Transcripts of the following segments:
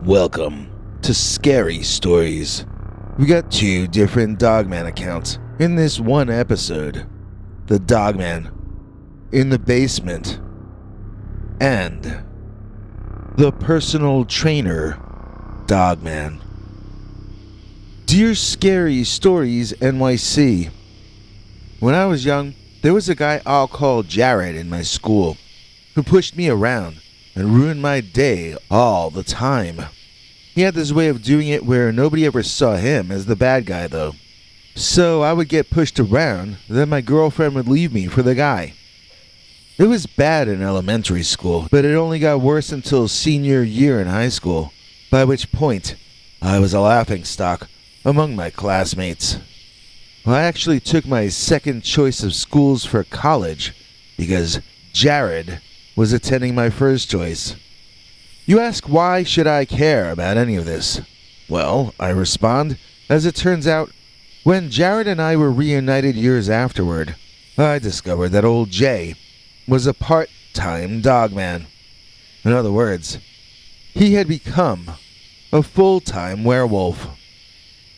Welcome to Scary Stories. We got two different Dogman accounts in this one episode. The Dogman in the basement and the personal trainer Dogman. Dear Scary Stories NYC. When I was young, there was a guy I'll call Jared in my school who pushed me around and ruined my day all the time. He had this way of doing it where nobody ever saw him as the bad guy though. So I would get pushed around, then my girlfriend would leave me for the guy. It was bad in elementary school, but it only got worse until senior year in high school, by which point I was a laughingstock among my classmates. I actually took my second choice of schools for college because Jared was attending my first choice. You ask, why should I care about any of this? Well, I respond, as it turns out, when Jared and I were reunited years afterward, I discovered that old Jay was a part-time dogman. In other words, he had become a full-time werewolf.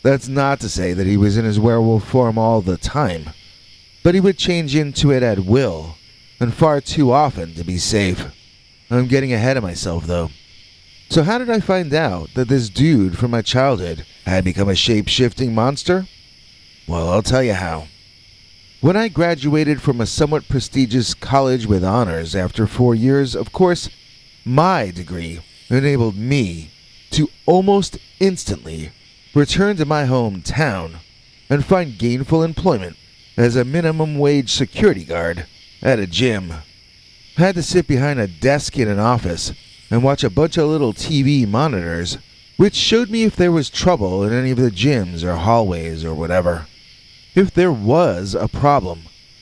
That's not to say that he was in his werewolf form all the time, but he would change into it at will, and far too often to be safe. I'm getting ahead of myself though. So how did I find out that this dude from my childhood had become a shape-shifting monster? Well, I'll tell you how. When I graduated from a somewhat prestigious college with honors after 4 years, of course, my degree enabled me to almost instantly return to my hometown and find gainful employment as a minimum wage security guard at a gym. I had to sit behind a desk in an office and watch a bunch of little TV monitors, which showed me if there was trouble in any of the gyms or hallways or whatever. If there was a problem,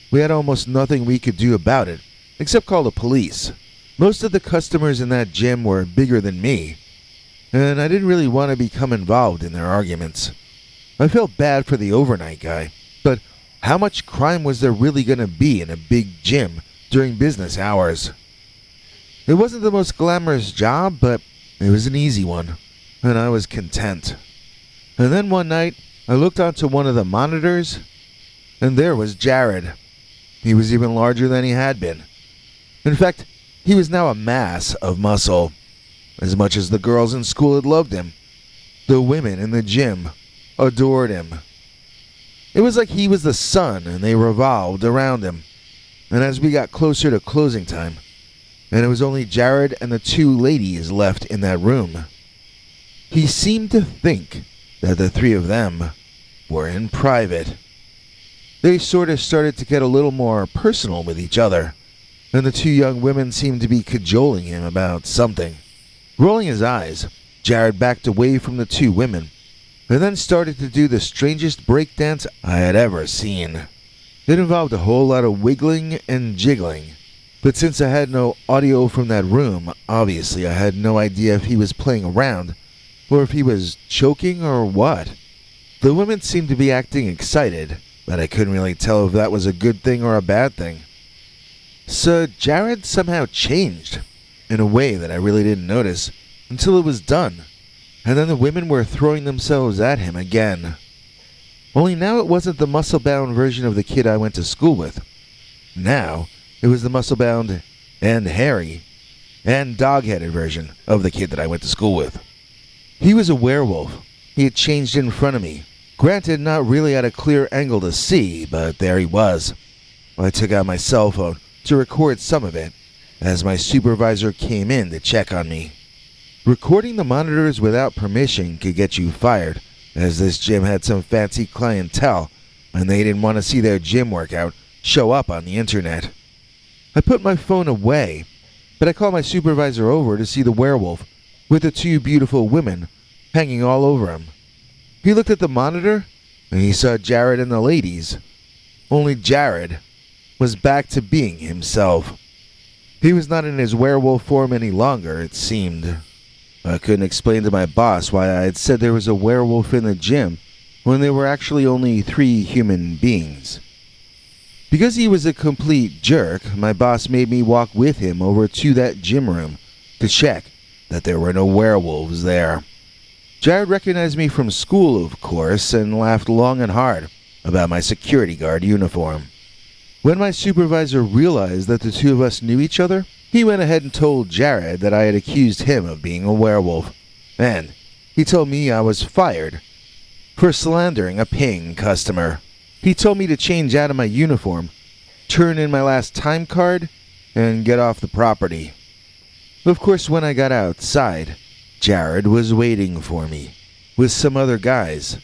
we had almost nothing we could do about it, except call the police. Most of the customers in that gym were bigger than me, and I didn't really want to become involved in their arguments. I felt bad for the overnight guy, but how much crime was there really going to be in a big gym during business hours? It wasn't the most glamorous job, but it was an easy one, and I was content. And then one night, I looked onto one of the monitors, and there was Jared. He was even larger than he had been. In fact, he was now a mass of muscle. As much as the girls in school had loved him, the women in the gym adored him. It was like he was the sun and they revolved around him. And as we got closer to closing time, and it was only Jared and the two ladies left in that room, he seemed to think that the three of them were in private. They sort of started to get a little more personal with each other, and the two young women seemed to be cajoling him about something. Rolling his eyes, Jared backed away from the two women, and then started to do the strangest breakdance I had ever seen. It involved a whole lot of wiggling and jiggling, but since I had no audio from that room, obviously I had no idea if he was playing around, or if he was choking or what. The women seemed to be acting excited, but I couldn't really tell if that was a good thing or a bad thing. So Jared somehow changed, in a way that I really didn't notice, until it was done, and then the women were throwing themselves at him again. Only now it wasn't the muscle-bound version of the kid I went to school with. Now, it was the muscle-bound and hairy and dog-headed version of the kid that I went to school with. He was a werewolf. He had changed in front of me. Granted, not really at a clear angle to see, but there he was. I took out my cell phone to record some of it as my supervisor came in to check on me. Recording the monitors without permission could get you fired, as this gym had some fancy clientele, and they didn't want to see their gym workout show up on the internet. I put my phone away, but I called my supervisor over to see the werewolf with the two beautiful women hanging all over him. He looked at the monitor, and he saw Jared and the ladies. Only Jared was back to being himself. He was not in his werewolf form any longer, it seemed. I couldn't explain to my boss why I had said there was a werewolf in the gym when there were actually only 3 human beings. Because he was a complete jerk, my boss made me walk with him over to that gym room to check that there were no werewolves there. Jared recognized me from school, of course, and laughed long and hard about my security guard uniform. When my supervisor realized that the two of us knew each other, he went ahead and told Jared that I had accused him of being a werewolf, and he told me I was fired for slandering a paying customer. He told me to change out of my uniform, turn in my last time card, and get off the property. Of course, when I got outside, Jared was waiting for me, with some other guys,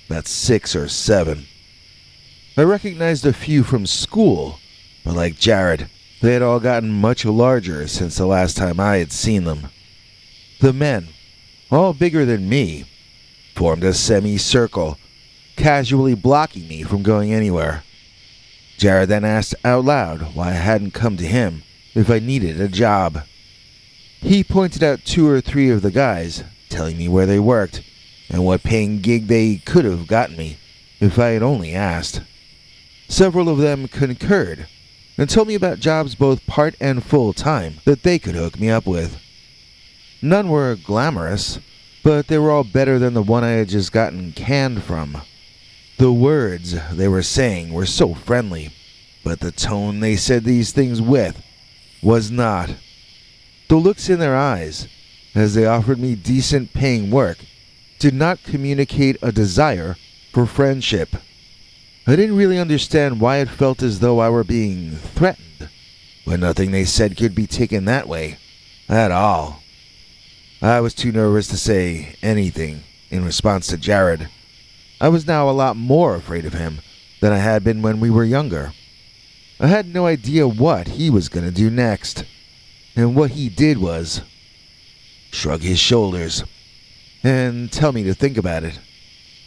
about 6 or 7. I recognized a few from school, but like Jared, they had all gotten much larger since the last time I had seen them. The men, all bigger than me, formed a semicircle, casually blocking me from going anywhere. Jared then asked out loud why I hadn't come to him if I needed a job. He pointed out 2 or 3 of the guys, telling me where they worked and what paying gig they could have gotten me if I had only asked. Several of them concurred and told me about jobs both part and full-time that they could hook me up with. None were glamorous, but they were all better than the one I had just gotten canned from. The words they were saying were so friendly, but the tone they said these things with was not. The looks in their eyes, as they offered me decent paying work, did not communicate a desire for friendship. I didn't really understand why it felt as though I were being threatened, but nothing they said could be taken that way, at all. I was too nervous to say anything in response to Jared. I was now a lot more afraid of him than I had been when we were younger. I had no idea what he was going to do next. And what he did was shrug his shoulders and tell me to think about it.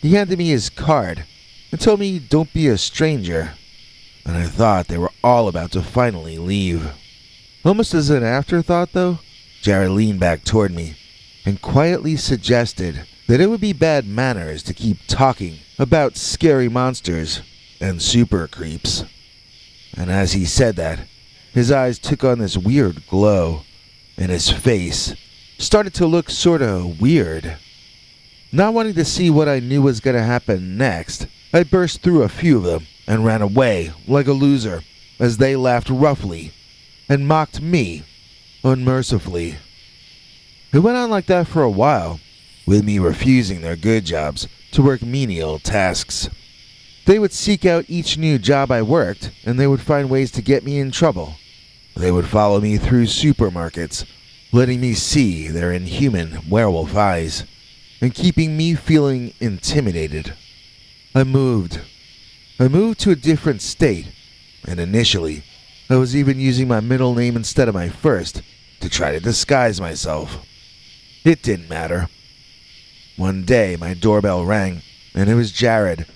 He handed me his card and told me don't be a stranger, and I thought they were all about to finally leave. Almost as an afterthought, though, Jared leaned back toward me and quietly suggested that it would be bad manners to keep talking about scary monsters and super creeps. And as he said that, his eyes took on this weird glow, and his face started to look sorta weird. Not wanting to see what I knew was gonna happen next, I burst through a few of them and ran away like a loser as they laughed roughly and mocked me unmercifully. It went on like that for a while, with me refusing their good jobs to work menial tasks. They would seek out each new job I worked, and they would find ways to get me in trouble. They would follow me through supermarkets, letting me see their inhuman werewolf eyes, and keeping me feeling intimidated. I moved to a different state, and initially, I was even using my middle name instead of my first to try to disguise myself. It didn't matter. One day, my doorbell rang, and it was Jared,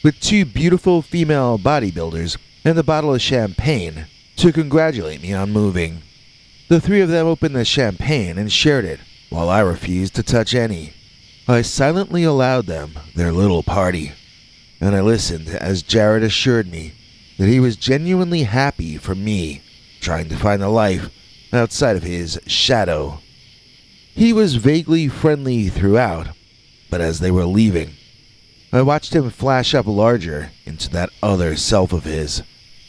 with 2 beautiful female bodybuilders and a bottle of champagne to congratulate me on moving. The 3 of them opened the champagne and shared it, while I refused to touch any. I silently allowed them their little party, and I listened as Jared assured me that he was genuinely happy for me trying to find a life outside of his shadow. He was vaguely friendly throughout, but as they were leaving, I watched him flash up larger into that other self of his,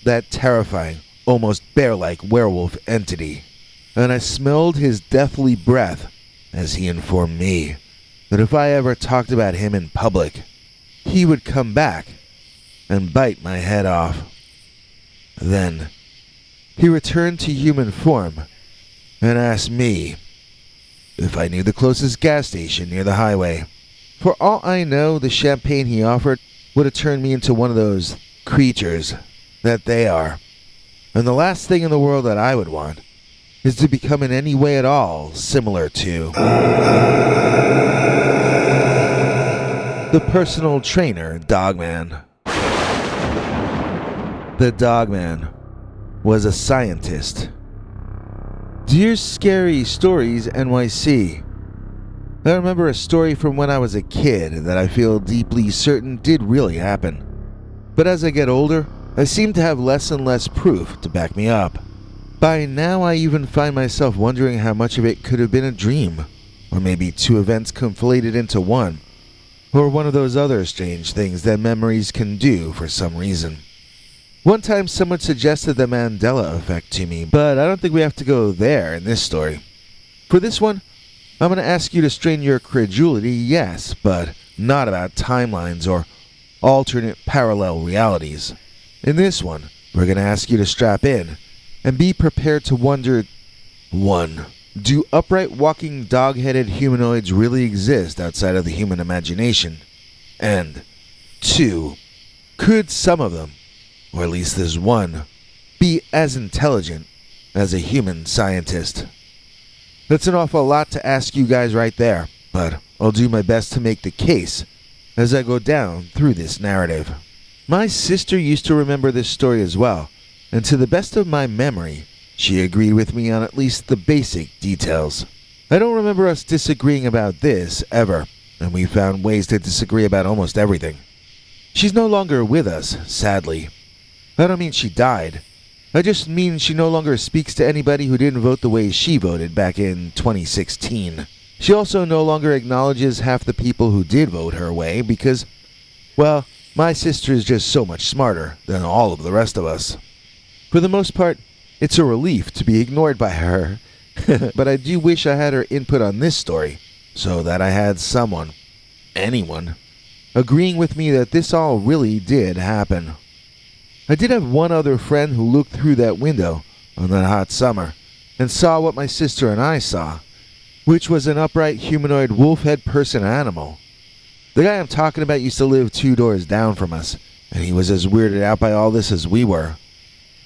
that terrifying, almost bear-like werewolf entity, and I smelled his deathly breath as he informed me that if I ever talked about him in public, he would come back and bite my head off. Then, he returned to human form and asked me if I knew the closest gas station near the highway. For all I know, the champagne he offered would have turned me into one of those creatures that they are. And the last thing in the world that I would want is to become in any way at all similar to the personal trainer Dogman. The Dogman was a scientist. Dear Scary Stories NYC. I remember a story from when I was a kid that I feel deeply certain did really happen. But as I get older, I seem to have less and less proof to back me up. By now I even find myself wondering how much of it could have been a dream, or maybe two events conflated into one, or one of those other strange things that memories can do for some reason. One time someone suggested the Mandela effect to me, but I don't think we have to go there in this story. For this one, I'm going to ask you to strain your credulity, yes, but not about timelines or alternate parallel realities. In this one, we're going to ask you to strap in and be prepared to wonder: 1. Do upright walking dog-headed humanoids really exist outside of the human imagination? And 2. Could some of them, or at least this one, be as intelligent as a human scientist? That's an awful lot to ask you guys right there, but I'll do my best to make the case as I go down through this narrative. My sister used to remember this story as well, and to the best of my memory, she agreed with me on at least the basic details. I don't remember us disagreeing about this ever, and we found ways to disagree about almost everything. She's no longer with us, sadly. I don't mean she died. I just mean she no longer speaks to anybody who didn't vote the way she voted back in 2016. She also no longer acknowledges half the people who did vote her way because, well, my sister is just so much smarter than all of the rest of us. For the most part, it's a relief to be ignored by her, but I do wish I had her input on this story, so that I had someone, anyone, agreeing with me that this all really did happen. I did have one other friend who looked through that window on that hot summer and saw what my sister and I saw, which was an upright humanoid wolf-head person animal. The guy I'm talking about used to live 2 doors down from us, and he was as weirded out by all this as we were.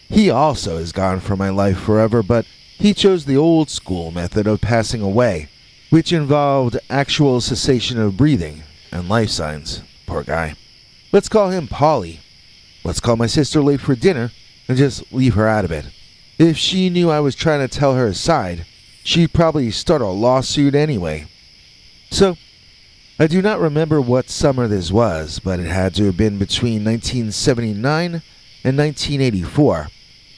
He also is gone from my life forever, but he chose the old school method of passing away, which involved actual cessation of breathing and life signs. Poor guy. Let's call him Polly. Let's call my sister late for dinner and just leave her out of it. If she knew I was trying to tell her side, she'd probably start a lawsuit anyway. So, I do not remember what summer this was, but it had to have been between 1979 and 1984,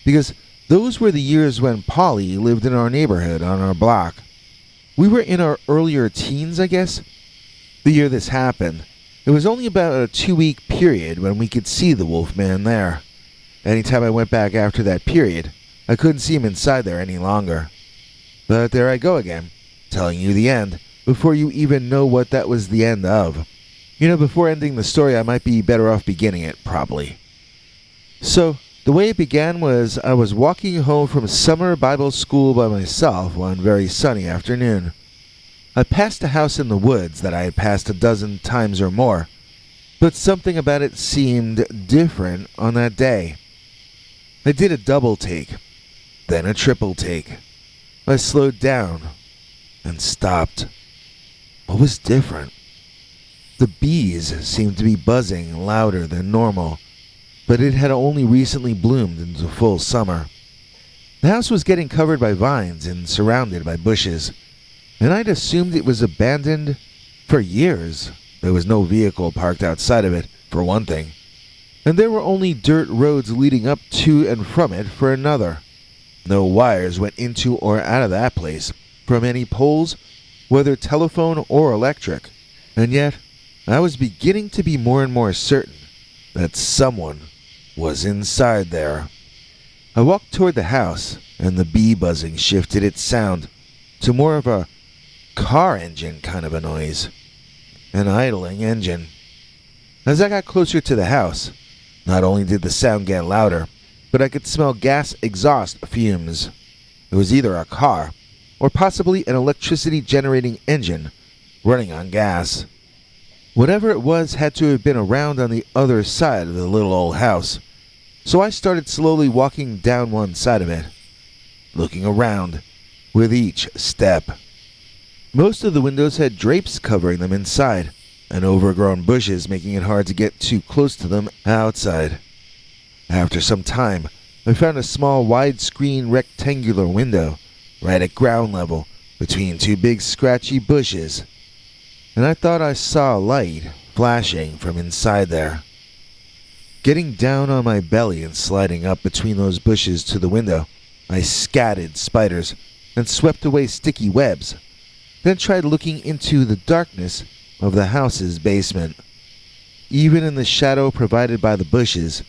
because those were the years when Polly lived in our neighborhood on our block. We were in our earlier teens, I guess. The year this happened, it was only about a 2-week period when we could see the Wolfman there. Anytime I went back after that period, I couldn't see him inside there any longer. But there I go again, telling you the end, before you even know what that was the end of. You know, before ending the story, I might be better off beginning it, probably. So, the way it began was I was walking home from summer Bible school by myself one very sunny afternoon. I passed a house in the woods that I had passed a dozen times or more, but something about it seemed different on that day. I did a double take, then a triple take. I slowed down and stopped. What was different? The bees seemed to be buzzing louder than normal, but it had only recently bloomed into full summer. The house was getting covered by vines and surrounded by bushes, and I'd assumed it was abandoned for years. There was no vehicle parked outside of it, for one thing, and there were only dirt roads leading up to and from it for another. No wires went into or out of that place, from any poles, whether telephone or electric, and yet I was beginning to be more and more certain that someone was inside there. I walked toward the house, and the bee buzzing shifted its sound to more of a car engine kind of a noise, an idling engine. As I got closer to the house, not only did the sound get louder, but I could smell gas exhaust fumes. It was either a car, or possibly an electricity-generating engine running on gas. Whatever it was had to have been around on the other side of the little old house, so I started slowly walking down one side of it, looking around with each step. Most of the windows had drapes covering them inside, and overgrown bushes making it hard to get too close to them outside. After some time, I found a small widescreen rectangular window right at ground level between two big scratchy bushes, and I thought I saw a light flashing from inside there. Getting down on my belly and sliding up between those bushes to the window, I scattered spiders and swept away sticky webs, then tried looking into the darkness of the house's basement. Even in the shadow provided by the bushes,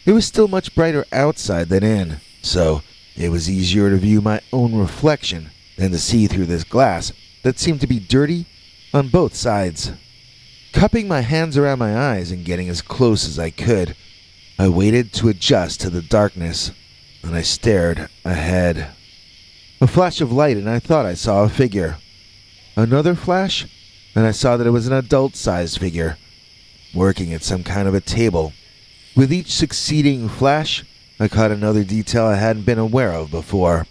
it was still much brighter outside than in, so it was easier to view my own reflection than to see through this glass that seemed to be dirty on both sides. Cupping my hands around my eyes and getting as close as I could, I waited to adjust to the darkness, and I stared ahead. A flash of light, and I thought I saw a figure. Another flash, and I saw that it was an adult-sized figure, working at some kind of a table. With each succeeding flash, I caught another detail I hadn't been aware of before.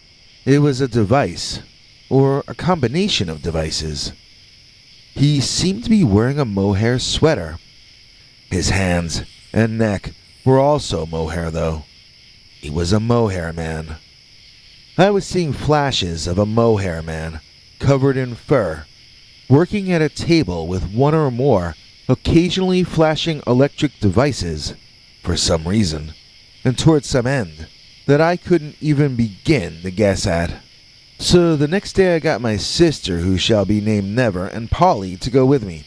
It was a device, or a combination of devices. He seemed to be wearing a mohair sweater. His hands and neck were also mohair, though. He was a mohair man. I was seeing flashes of a mohair man, covered in fur, working at a table with one or more occasionally flashing electric devices, for some reason, and towards some end that I couldn't even begin to guess at. So the next day I got my sister, who shall be named Never, and Polly to go with me,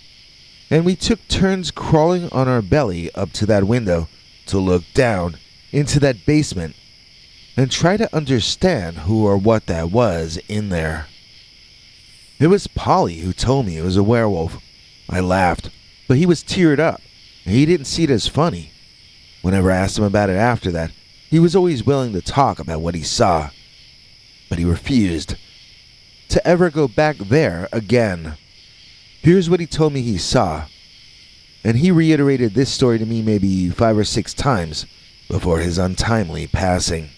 and we took turns crawling on our belly up to that window to look down into that basement and try to understand who or what that was in there. It was Polly who told me it was a werewolf. I laughed, but he was teared up, and he didn't see it as funny. Whenever I asked him about it after that, he was always willing to talk about what he saw, but he refused to ever go back there again. Here's what he told me he saw, and he reiterated this story to me maybe 5 or 6 times before his untimely passing.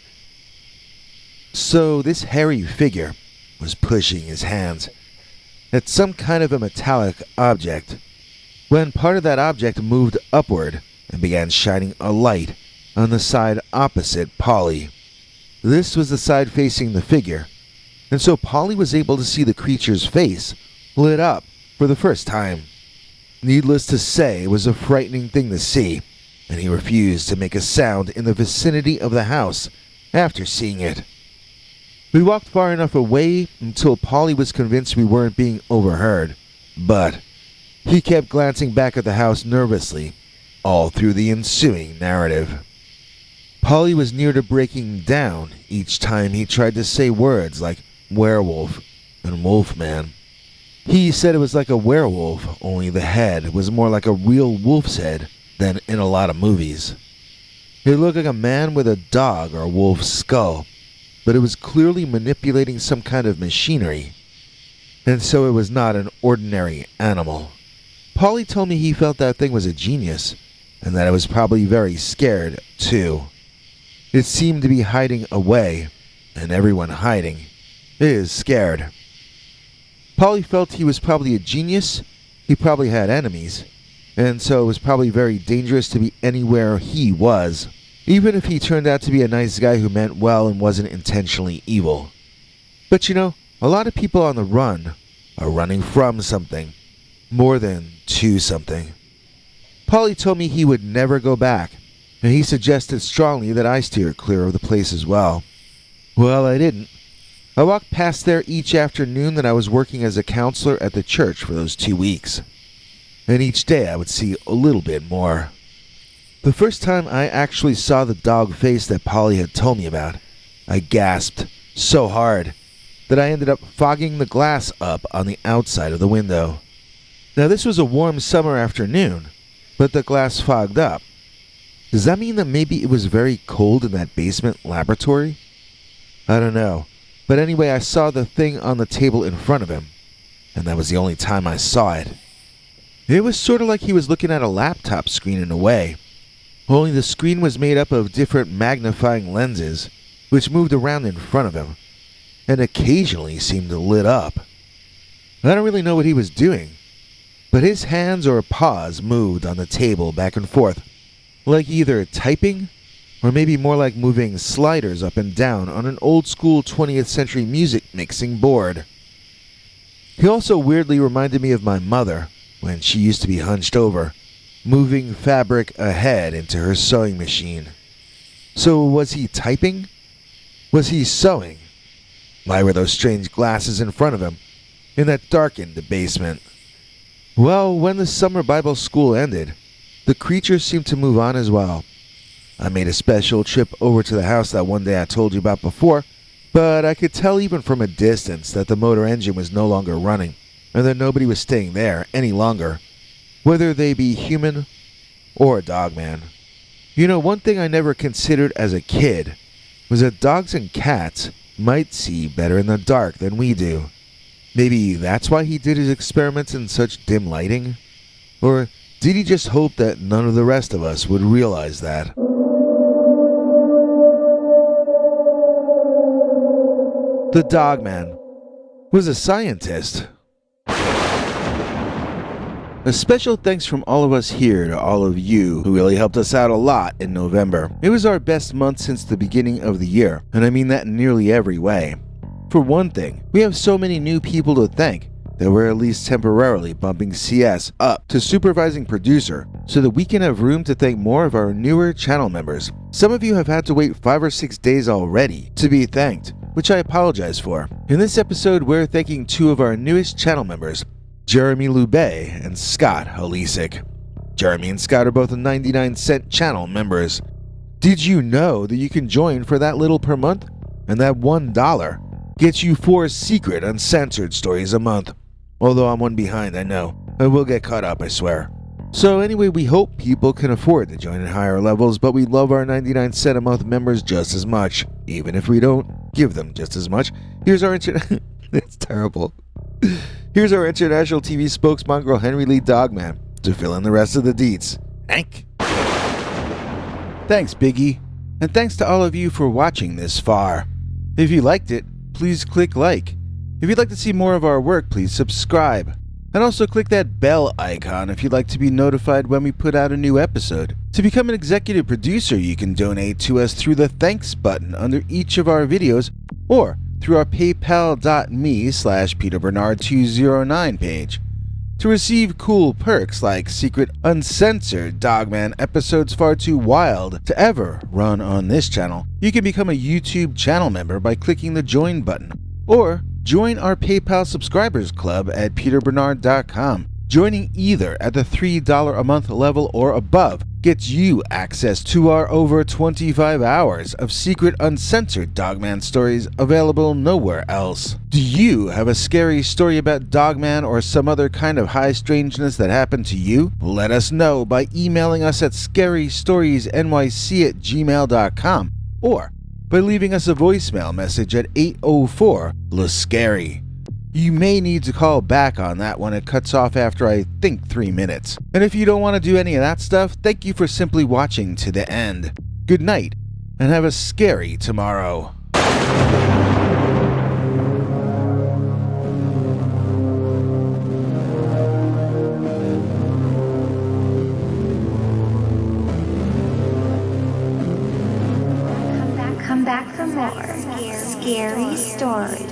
So this hairy figure was pushing his hands at some kind of a metallic object, when part of that object moved upward and began shining a light on the side opposite Polly. This was the side facing the figure, and so Polly was able to see the creature's face lit up for the first time. Needless to say, it was a frightening thing to see, and he refused to make a sound in the vicinity of the house after seeing it. We walked far enough away until Polly was convinced we weren't being overheard, but he kept glancing back at the house nervously all through the ensuing narrative. Polly was near to breaking down each time he tried to say words like werewolf and wolfman. He said it was like a werewolf, only the head was more like a real wolf's head than in a lot of movies. It looked like a man with a dog or a wolf's skull, but it was clearly manipulating some kind of machinery, and so it was not an ordinary animal. Polly told me he felt that thing was a genius, and that it was probably very scared, too. It seemed to be hiding away, and everyone hiding is scared. Polly felt he was probably a genius, he probably had enemies, and so it was probably very dangerous to be anywhere he was, even if he turned out to be a nice guy who meant well and wasn't intentionally evil. But you know, a lot of people on the run are running from something, more than to something. Polly told me he would never go back, and he suggested strongly that I steer clear of the place as well. Well, I didn't. I walked past there each afternoon that I was working as a counselor at the church for those 2 weeks, and each day I would see a little bit more. The first time I actually saw the dog face that Polly had told me about, I gasped so hard that I ended up fogging the glass up on the outside of the window. Now this was a warm summer afternoon, but the glass fogged up. Does that mean that maybe it was very cold in that basement laboratory? I don't know, but anyway I saw the thing on the table in front of him, and that was the only time I saw it. It was sort of like he was looking at a laptop screen in a way, only the screen was made up of different magnifying lenses, which moved around in front of him, and occasionally seemed lit up. I don't really know what he was doing, but his hands or paws moved on the table back and forth, like either typing, or maybe more like moving sliders up and down on an old-school 20th century music mixing board. He also weirdly reminded me of my mother, when she used to be hunched over, moving fabric ahead into her sewing machine. So was he typing? Was he sewing? Why were those strange glasses in front of him in that darkened basement? Well, when the summer Bible school ended, the creatures seemed to move on as well. I made a special trip over to the house that one day I told you about before, but I could tell even from a distance that the motor engine was no longer running, and that nobody was staying there any longer, whether they be human or a dogman. You know, one thing I never considered as a kid was that dogs and cats might see better in the dark than we do. Maybe that's why he did his experiments in such dim lighting? Or did he just hope that none of the rest of us would realize that? The Dogman was a scientist. A special thanks from all of us here to all of you who really helped us out a lot in November. It was our best month since the beginning of the year, and I mean that in nearly every way. For one thing, we have so many new people to thank that we're at least temporarily bumping CS up to supervising producer so that we can have room to thank more of our newer channel members. Some of you have had to wait 5 or 6 days already to be thanked, which I apologize for. In this episode, we're thanking 2 of our newest channel members, Jeremy Lubey and Scott Holisik. Jeremy and Scott are both 99-cent channel members. Did you know that you can join for that little per month? And that $1 gets you 4 secret uncensored stories a month. Although I'm one behind, I know. I will get caught up, I swear. So anyway, we hope people can afford to join at higher levels, but we love our 99-cent a month members just as much. Even if we don't give them just as much. Here's our That's terrible. Here's our international TV spokesmongrel Henry Lee Dogman to fill in the rest of the deets. Hank. Thanks, Biggie. And thanks to all of you for watching this far. If you liked it, please click like. If you'd like to see more of our work, please subscribe. And also click that bell icon if you'd like to be notified when we put out a new episode. To become an executive producer, you can donate to us through the thanks button under each of our videos or through our paypal.me/PeterBernard209 page. To receive cool perks like secret uncensored Dogman episodes far too wild to ever run on this channel, you can become a YouTube channel member by clicking the join button, or join our PayPal subscribers club at peterbernard.com. Joining either at the $3 a month level or above gets you access to our over 25 hours of secret uncensored Dogman stories available nowhere else. Do you have a scary story about Dogman or some other kind of high strangeness that happened to you? Let us know by emailing us at scarystoriesnyc@gmail.com or by leaving us a voicemail message at 804-LA-SCARY. You may need to call back on that when it cuts off after I think 3 minutes. And if you don't want to do any of that stuff, thank you for simply watching to the end. Good night, and have a scary tomorrow. Come back for more scary stories.